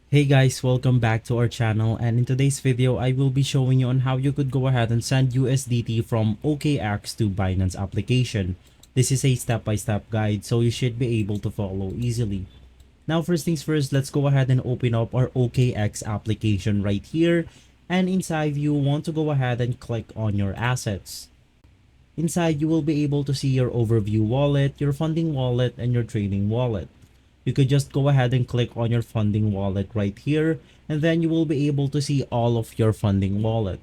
Hey guys, welcome back to our channel, and in today's video I will be showing you on how you could go ahead and send USDT from OKX to Binance application. This is a step-by-step guide, so you should be able to follow easily. Now first things first, let's go ahead and open up our OKX application right here, and inside you want to go ahead and click on your assets. Inside you will be able to see your overview wallet, your funding wallet, and your trading wallet. You could just go ahead and click on your funding wallet right here, and then you will be able to see all of your funding wallet.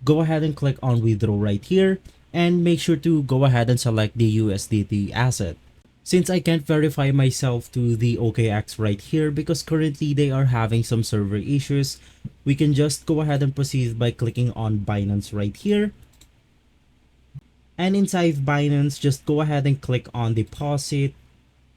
Go ahead and click on withdraw right here, and make sure to go ahead and select the USDT asset. Since I can't verify myself to the OKX right here because currently they are having some server issues, we can just go ahead and proceed by clicking on Binance right here. And inside Binance, just go ahead and click on deposit,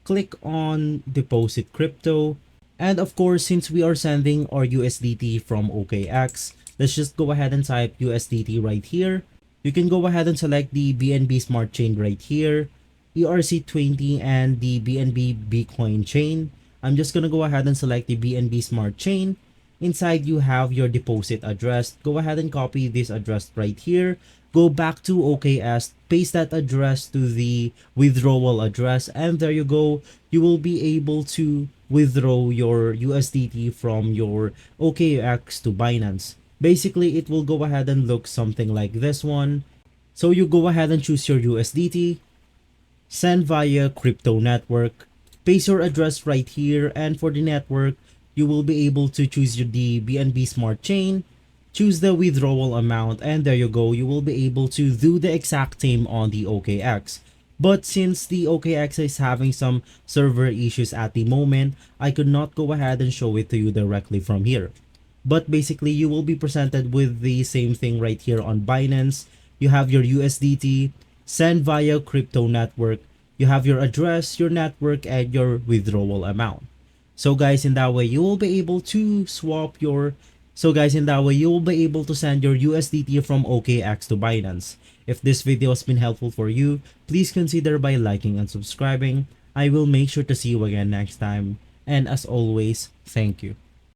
click on deposit crypto, and of course, since we are sending our USDT from OKX, let's just go ahead and type USDT right here. You can go ahead and select the BNB Smart Chain right here, ERC20, and the BNB Bitcoin chain. I'm just gonna go ahead and select the BNB Smart Chain. Inside you have your deposit address. Go ahead and copy this address right here. Go back to OKS, paste that address to the withdrawal address, and there you go. You will be able to withdraw your USDT from your OKX to Binance. Basically, it will go ahead and look something like this one. So you go ahead and choose your USDT, send via crypto network, paste your address right here, and for the network, you will be able to choose the BNB Smart Chain, choose the withdrawal amount, and there you go. You will be able to do the exact same on the OKX. But since the OKX is having some server issues at the moment, I could not go ahead and show it to you directly from here. But basically, you will be presented with the same thing right here on Binance. You have your USDT, send via crypto network. You have your address, your network, and your withdrawal amount. So guys, in that way, you will be able to swap your you will be able to send your USDT from OKX to Binance. If this video has been helpful for you, please consider by liking and subscribing. I will make sure to see you again next time. And as always, thank you.